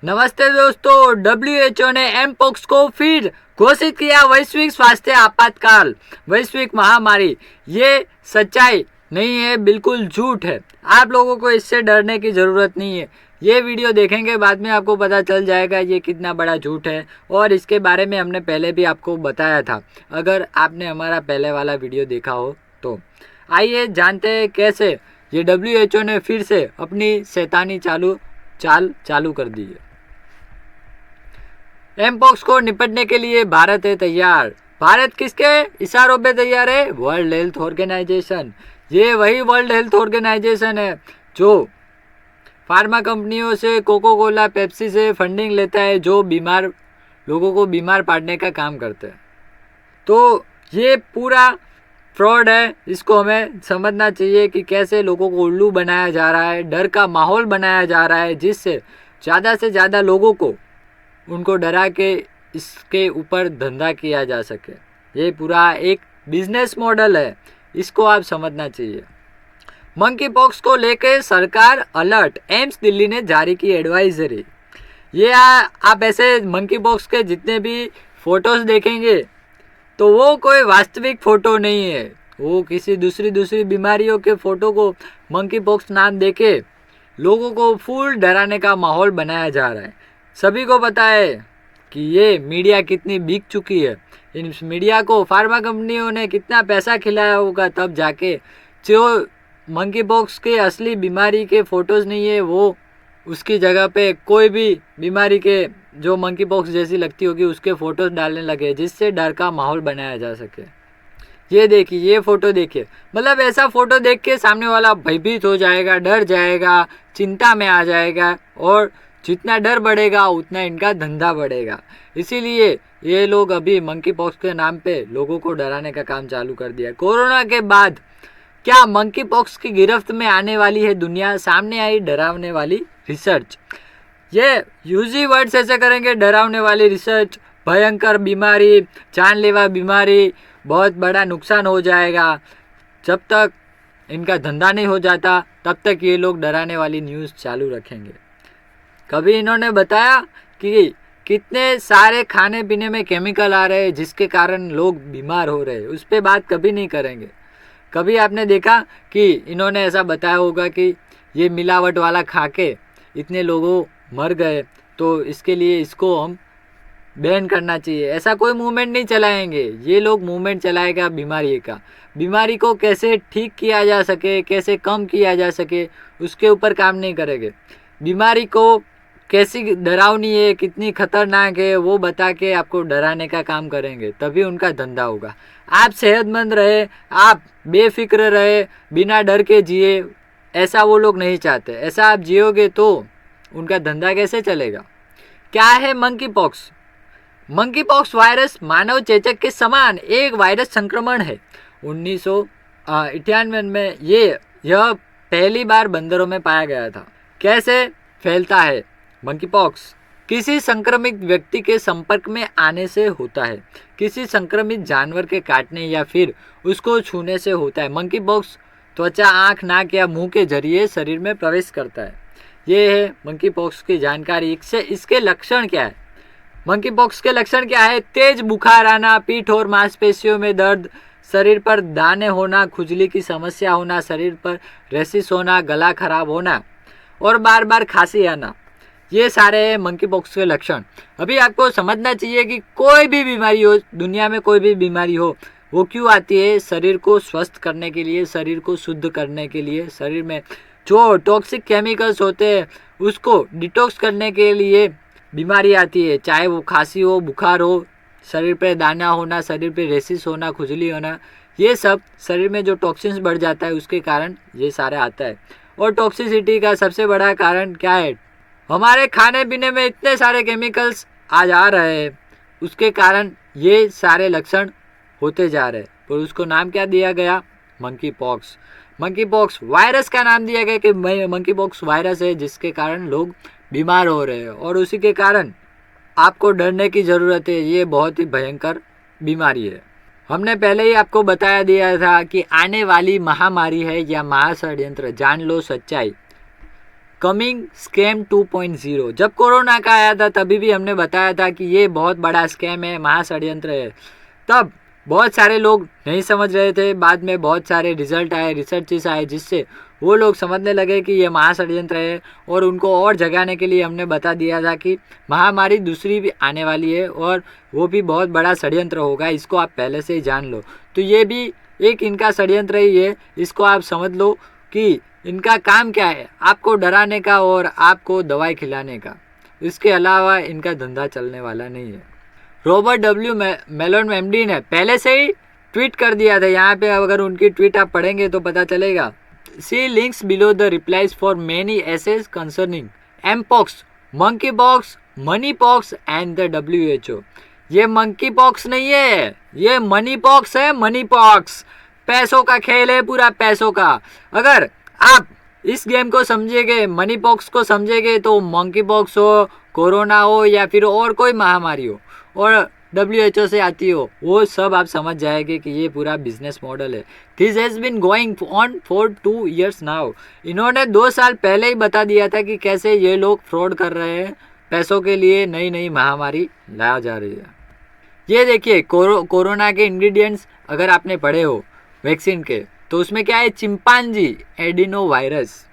नमस्ते दोस्तों, WHO ने एमपोक्स को फिर घोषित किया वैश्विक स्वास्थ्य आपातकाल, वैश्विक महामारी। ये सच्चाई नहीं है, बिल्कुल झूठ है। आप लोगों को इससे डरने की ज़रूरत नहीं है। ये वीडियो देखेंगे बाद में आपको पता चल जाएगा ये कितना बड़ा झूठ है, और इसके बारे में हमने पहले भी आपको बताया था, अगर आपने हमारा पहले वाला वीडियो देखा हो तो। आइए जानते हैं कैसे ये WHO ने फिर से अपनी शैतानी चाल चालू कर दी है। एमपोक्स को निपटने के लिए भारत है तैयार। भारत किसके इशारों पे तैयार है? World health organization. ये वही वर्ल्ड हेल्थ ऑर्गेनाइजेशन है जो फार्मा कंपनियों से, कोको कोला, पेप्सी से फंडिंग लेता है, जो बीमार लोगों को बीमार पाड़ने का काम करते हैं। तो ये पूरा फ्रॉड है। इसको हमें समझना चाहिए कि कैसे लोगों को उल्लू बनाया जा रहा है, डर का माहौल बनाया जा रहा है, जिससे ज़्यादा से ज़्यादा लोगों को उनको डरा के इसके ऊपर धंधा किया जा सके। ये पूरा एक बिजनेस मॉडल है, इसको आप समझना चाहिए। मंकी पॉक्स को लेकर सरकार अलर्ट, एम्स दिल्ली ने जारी की एडवाइजरी। ये आप ऐसे मंकी पॉक्स के जितने भी फोटोज़ देखेंगे तो वो कोई वास्तविक फ़ोटो नहीं है, वो किसी दूसरी बीमारियों के फ़ोटो को मंकी पॉक्स नाम देके लोगों को फुल डराने का माहौल बनाया जा रहा है। सभी को पता है कि ये मीडिया कितनी बिक चुकी है। इन मीडिया को फार्मा कंपनियों ने कितना पैसा खिलाया होगा, तब जाके जो मंकी पॉक्स के असली बीमारी के फ़ोटोज़ नहीं है, वो उसकी जगह पे कोई भी बीमारी के जो मंकी पॉक्स जैसी लगती होगी उसके फ़ोटोज़ डालने लगे, जिससे डर का माहौल बनाया जा सके। ये देखिए, ये फ़ोटो देखिए, मतलब ऐसा फ़ोटो देख के सामने वाला भयभीत हो जाएगा, डर जाएगा, चिंता में आ जाएगा, और जितना डर बढ़ेगा उतना इनका धंधा बढ़ेगा। इसीलिए ये लोग अभी मंकी पॉक्स के नाम पे लोगों को डराने का काम चालू कर दिया। कोरोना के बाद क्या मंकी पॉक्स की गिरफ्त में आने वाली है दुनिया? सामने आई डरावने वाली रिसर्च। ये यूजी वर्ड्स ऐसे करेंगे, डरावने वाली रिसर्च, भयंकर बीमारी, जानलेवा बीमारी, बहुत बड़ा नुकसान हो जाएगा। जब तक इनका धंधा नहीं हो जाता तब तक ये लोग डराने वाली न्यूज़ चालू रखेंगे। कभी इन्होंने बताया कि कितने सारे खाने पीने में केमिकल आ रहे हैं जिसके कारण लोग बीमार हो रहे हैं? उस पर बात कभी नहीं करेंगे। कभी आपने देखा कि इन्होंने ऐसा बताया होगा कि ये मिलावट वाला खा के इतने लोगों मर गए तो इसके लिए इसको हम बैन करना चाहिए? ऐसा कोई मूवमेंट नहीं चलाएंगे। ये लोग मूवमेंट चलाएगा बीमारी का। बीमारी को कैसे ठीक किया जा सके, कैसे कम किया जा सके, उसके ऊपर काम नहीं करेंगे। बीमारी को कैसी डरावनी है, कितनी खतरनाक है, वो बता के आपको डराने का काम करेंगे, तभी उनका धंधा होगा। आप सेहतमंद रहे, आप बेफिक्र रहे, बिना डर के जिए, ऐसा वो लोग नहीं चाहते। ऐसा आप जियोगे तो उनका धंधा कैसे चलेगा? क्या है monkeypox? Monkeypox virus मानव चेचक के समान एक वायरस संक्रमण है। 1998 में यह पहली बार बंदरों में पाया गया था। कैसे फैलता है मंकी पॉक्स? किसी संक्रमित व्यक्ति के संपर्क में आने से होता है, किसी संक्रमित जानवर के काटने या फिर उसको छूने से होता है। मंकी पॉक्स त्वचा, आँख, नाक या मुंह के जरिए शरीर में प्रवेश करता है। ये है मंकी पॉक्स की जानकारी। इसके लक्षण क्या है? मंकी पॉक्स के लक्षण क्या है? तेज बुखार आना, पीठ और मांसपेशियों में दर्द, शरीर पर दाने होना, खुजली की समस्या होना, शरीर पर रैशिस होना, गला खराब होना और बार बार खांसी आना। ये सारे हैं मंकी पॉक्स के लक्षण। अभी आपको समझना चाहिए कि कोई भी बीमारी हो, दुनिया में कोई भी बीमारी हो, वो क्यों आती है? शरीर को स्वस्थ करने के लिए, शरीर को शुद्ध करने के लिए, शरीर में जो टॉक्सिक केमिकल्स होते हैं उसको डिटॉक्स करने के लिए बीमारी आती है। चाहे वो खांसी हो, बुखार हो, शरीर पे दाना होना, शरीर पे रेसिस होना, खुजली होना, ये सब शरीर में जो टॉक्सिन्स बढ़ जाता है उसके कारण ये सारा आता है। और टॉक्सिसिटी का सबसे बड़ा कारण क्या है? हमारे खाने पीने में इतने सारे केमिकल्स आ जा रहे हैं, उसके कारण ये सारे लक्षण होते जा रहे हैं। और उसको नाम क्या दिया गया? Monkey pox. Monkeypox virus का नाम दिया गया कि मंकी पॉक्स वायरस है जिसके कारण लोग बीमार हो रहे हैं, और उसी के कारण आपको डरने की ज़रूरत है। ये बहुत ही भयंकर बीमारी है। हमने पहले ही आपको बताया दिया था कि आने वाली महामारी है या महाषड्यंत्र। जान लो सच्चाई। Coming scam 2.0। जब कोरोना का आया था तभी भी हमने बताया था कि ये बहुत बड़ा स्कैम है, महाषड्यंत्र है। तब बहुत सारे लोग नहीं समझ रहे थे, बाद में बहुत सारे रिजल्ट आए, रिसर्चेस आए, जिससे वो लोग समझने लगे कि ये महाषड्यंत्र है, और उनको और जगाने के लिए हमने बता दिया था कि महामारी दूसरी भी आने वाली है और वो भी बहुत बड़ा षड्यंत्र होगा, इसको आप पहले से ही जान लो। तो ये भी एक इनका षड्यंत्र ही है, इसको आप समझ लो कि इनका काम क्या है, आपको डराने का और आपको दवाई खिलाने का। इसके अलावा इनका धंधा चलने वाला नहीं है। रॉबर्ट डब्ल्यू मेलोन एमडी ने पहले से ही ट्वीट कर दिया था, यहाँ पे अगर उनकी ट्वीट आप पढ़ेंगे तो पता चलेगा। See links below the replies for many essays concerning mpox, monkeypox, money pox and the WHO। ये मंकी पॉक्स नहीं है, ये मनी पॉक्स है, मनी पॉक्स। पैसों का खेल है, पूरा पैसों का। अगर आप इस गेम को समझेंगे, मनी पॉक्स को समझेंगे, तो मंकी पॉक्स हो, कोरोना हो या फिर और कोई महामारी हो और WHO से आती हो, वो सब आप समझ जाएंगे कि ये पूरा बिजनेस मॉडल है। This has been going on for 2 years now. इन्होंने 2 साल पहले ही बता दिया था कि कैसे ये लोग फ्रॉड कर रहे हैं, पैसों के लिए नई नई महामारी लाया जा रही है। ये देखिए कोरोना के इंग्रेडिएंट्स अगर आपने पढ़े हो वैक्सीन के, तो उसमें क्या है, चिंपांजी एडिनो वायरस,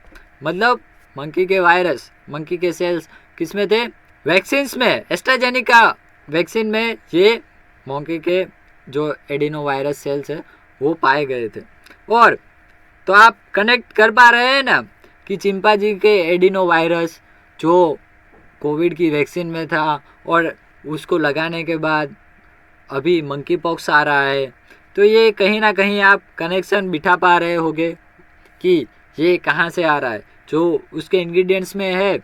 मतलब मंकी के वायरस, मंकी के सेल्स किस में थे, वैक्सीन्स में। एस्ट्राजेनिका वैक्सीन में ये मंकी के जो एडिनो वायरस सेल्स है वो पाए गए थे। और तो आप कनेक्ट कर पा रहे हैं ना कि चिंपांजी के एडिनो वायरस जो कोविड की वैक्सीन में था और उसको लगाने के बाद अभी मंकी पॉक्स आ रहा है, तो ये कहीं ना कहीं आप कनेक्शन बिठा पा रहे होगे कि ये कहाँ से आ रहा है। जो उसके इंग्रेडिएंट्स में है,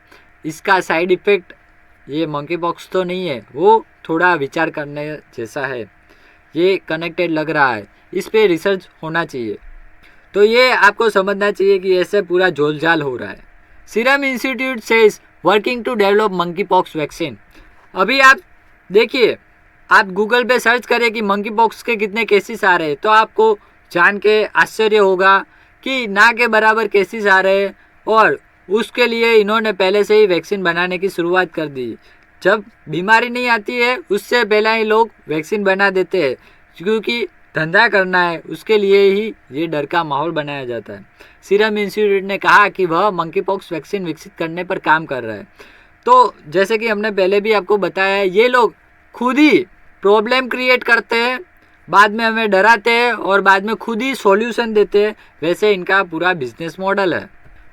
इसका साइड इफ़ेक्ट ये मंकी पॉक्स तो नहीं है, वो थोड़ा विचार करने जैसा है, ये कनेक्टेड लग रहा है, इस पे रिसर्च होना चाहिए। तो ये आपको समझना चाहिए कि ऐसे पूरा झोलझाल हो रहा है। Serum institute says working to develop monkeypox vaccine. अभी आप देखिए, आप गूगल पे सर्च करें कि मंकी पॉक्स के कितने केसेस आ रहे हैं, तो आपको जान के आश्चर्य होगा कि ना के बराबर केसेस आ रहे हैं। और उसके लिए इन्होंने पहले से ही वैक्सीन बनाने की शुरुआत कर दी। जब बीमारी नहीं आती है उससे पहले ही लोग वैक्सीन बना देते हैं, क्योंकि धंधा करना है, उसके लिए ही ये डर का माहौल बनाया जाता है। सीरम इंस्टीट्यूट ने कहा कि वह मंकी पॉक्स वैक्सीन विकसित करने पर काम कर रहा है। तो जैसे कि हमने पहले भी आपको बताया है, ये लोग खुद ही प्रॉब्लम क्रिएट करते हैं, बाद में हमें डराते हैं और बाद में खुद ही सॉल्यूशन देते हैं। वैसे इनका पूरा बिजनेस मॉडल है।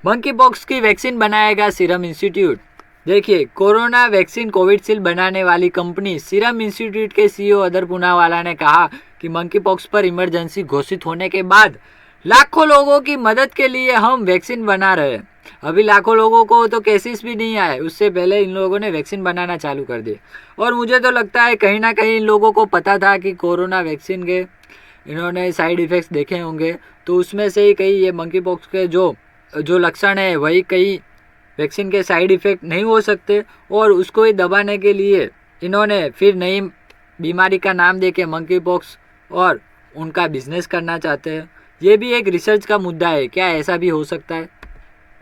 मंकी पॉक्स की वैक्सीन बनाएगा सीरम इंस्टीट्यूट। देखिए, कोरोना वैक्सीन कोविडशील्ड बनाने वाली कंपनी सीरम इंस्टीट्यूट के CEO अदर पूनावाला ने कहा कि मंकी पॉक्स पर इमरजेंसी घोषित होने के बाद लाखों लोगों की मदद के लिए हम वैक्सीन बना रहे हैं। अभी लाखों लोगों को तो केसेस भी नहीं आए, उससे पहले इन लोगों ने वैक्सीन बनाना चालू कर दी। और मुझे तो लगता है कहीं ना कहीं इन लोगों को पता था कि कोरोना वैक्सीन के इन्होंने साइड इफ़ेक्ट्स देखे होंगे, तो उसमें से ही कहीं ये मंकी पॉक्स के जो लक्षण है वही कहीं वैक्सीन के साइड इफ़ेक्ट नहीं हो सकते, और उसको ही दबाने के लिए इन्होंने फिर नई बीमारी का नाम दे के मंकी पॉक्स और उनका बिजनेस करना चाहते हैं। ये भी एक रिसर्च का मुद्दा है, क्या ऐसा भी हो सकता है।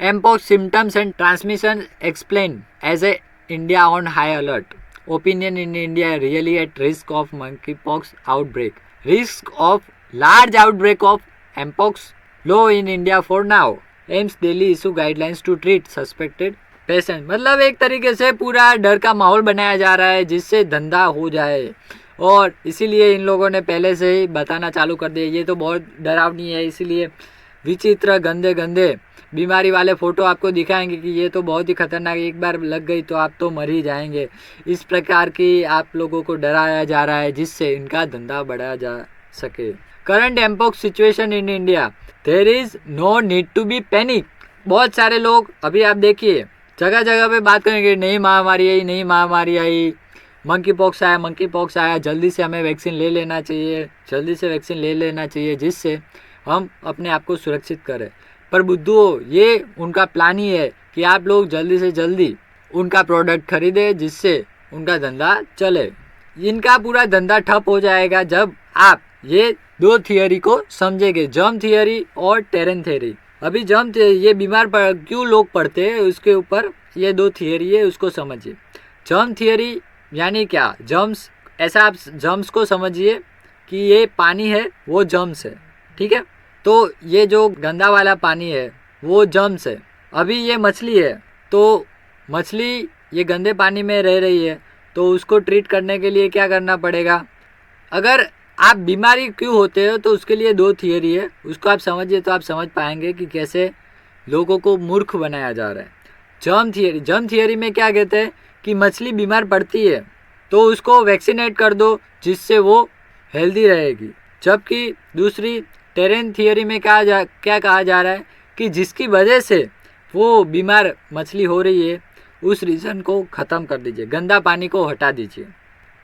Mpox symptoms and transmission explain as a India on high alert. Opinion in India really at risk of monkeypox outbreak. Risk of large outbreak of mpox low in India for now. AIIMS Delhi issue guidelines to treat suspected patient. मतलब एक तरीके से पूरा डर का माहौल बनाया जा रहा है जिससे धंधा हो जाए, और इसीलिए इन लोगों ने पहले से ही बताना चालू कर दिया। ये तो बहुत डरावनी है, इसीलिए विचित्र गंदे गंदे बीमारी वाले फ़ोटो आपको दिखाएंगे कि ये तो बहुत ही खतरनाक, एक बार लग गई तो आप तो मर ही जाएंगे। इस प्रकार की आप लोगों को डराया जा रहा है जिससे इनका धंधा बढ़ाया जा सके। Current mpox situation in India, there is no need to be panic. बहुत सारे लोग अभी आप देखिए जगह जगह पे बात करेंगे, नई महामारी आई, नई महामारी आई, मंकी पॉक्स आया, मंकी पॉक्स आया, जल्दी से हमें वैक्सीन ले लेना चाहिए, जल्दी से वैक्सीन ले लेना चाहिए जिससे हम अपने आप को सुरक्षित करें। पर बुद्धू, ये उनका प्लान ही है कि आप लोग जल्दी से जल्दी उनका प्रोडक्ट खरीदें जिससे उनका धंधा चले। इनका पूरा धंधा ठप हो जाएगा जब आप ये दो थियरी को समझेंगे, जर्म थियरी और टेरेन थियरी। अभी ये बीमार क्यों लोग पड़ते हैं उसके ऊपर ये 2 थियरी है, उसको समझिए। जर्म थियरी यानी क्या, जर्म्स, ऐसा आप जर्म्स को समझिए कि ये पानी है वो जर्म्स है, ठीक है। तो ये जो गंदा वाला पानी है वो जर्म्स है। अभी ये मछली है, तो मछली ये गंदे पानी में रह रही है, तो उसको ट्रीट करने के लिए क्या करना पड़ेगा। अगर आप बीमारी क्यों होते हो तो उसके लिए 2 थियरी है, उसको आप समझिए तो आप समझ पाएंगे कि कैसे लोगों को मूर्ख बनाया जा रहा है। जर्म थियरी में क्या कहते हैं कि मछली बीमार पड़ती है तो उसको वैक्सीनेट कर दो जिससे वो हेल्दी रहेगी। जबकि दूसरी टेरेन थियरी में क्या कहा जा रहा है कि जिसकी वजह से वो बीमार मछली हो रही है उस रीज़न को ख़त्म कर दीजिए, गंदा पानी को हटा दीजिए।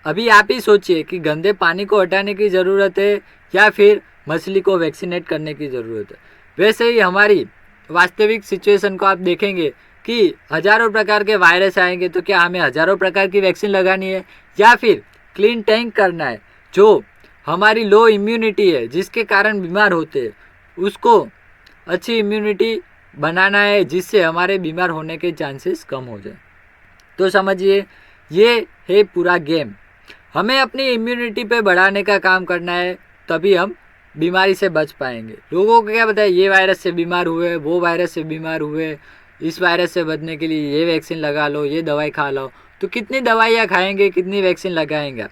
अभी आप ही सोचिए कि गंदे पानी को हटाने की ज़रूरत है या फिर मछली को वैक्सीनेट करने की ज़रूरत है। वैसे ही हमारी वास्तविक सिचुएशन को आप देखेंगे कि हज़ारों प्रकार के वायरस आएंगे तो क्या हमें हज़ारों प्रकार की वैक्सीन लगानी है या फिर क्लीन टैंक करना है। जो हमारी लो इम्यूनिटी है जिसके कारण बीमार होते हैं उसको अच्छी इम्यूनिटी बनाना है जिससे हमारे बीमार होने के चांसेस कम हो जाए। तो समझिए ये है पूरा गेम। हमें अपनी इम्यूनिटी पे बढ़ाने का काम करना है, तभी हम बीमारी से बच पाएंगे। लोगों को क्या पता है ये वायरस से बीमार हुए, वो वायरस से बीमार हुए, इस वायरस से बचने के लिए ये वैक्सीन लगा लो, ये दवाई खा लो। तो कितनी दवाइयाँ खाएंगे, कितनी वैक्सीन लगाएंगे।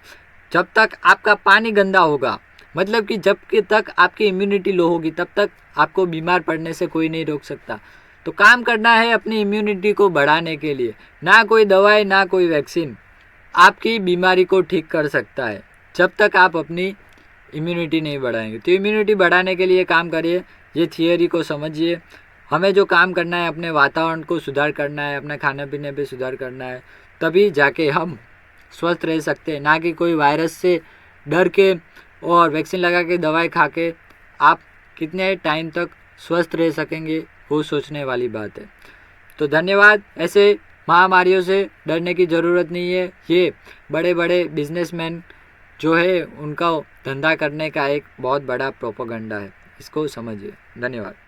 जब तक आपका पानी गंदा होगा, मतलब कि जब तक आपकी इम्यूनिटी लो होगी तब तक आपको बीमार पड़ने से कोई नहीं रोक सकता। तो काम करना है अपनी इम्यूनिटी को बढ़ाने के लिए। ना कोई दवाई ना कोई वैक्सीन आपकी बीमारी को ठीक कर सकता है जब तक आप अपनी इम्यूनिटी नहीं बढ़ाएंगे। तो इम्यूनिटी बढ़ाने के लिए काम करिए, ये थियरी को समझिए। हमें जो काम करना है अपने वातावरण को सुधार करना है, अपने खाने पीने पे सुधार करना है, तभी जाके हम स्वस्थ रह सकते हैं। ना कि कोई वायरस से डर के और वैक्सीन लगा के दवाई खा के आप कितने टाइम तक स्वस्थ रह सकेंगे वो सोचने वाली बात है। तो धन्यवाद। ऐसे महामारियों से डरने की ज़रूरत नहीं है। ये बड़े बड़े बिजनेसमैन जो है उनका धंधा करने का एक बहुत बड़ा प्रोपेगेंडा है, इसको समझिए। धन्यवाद।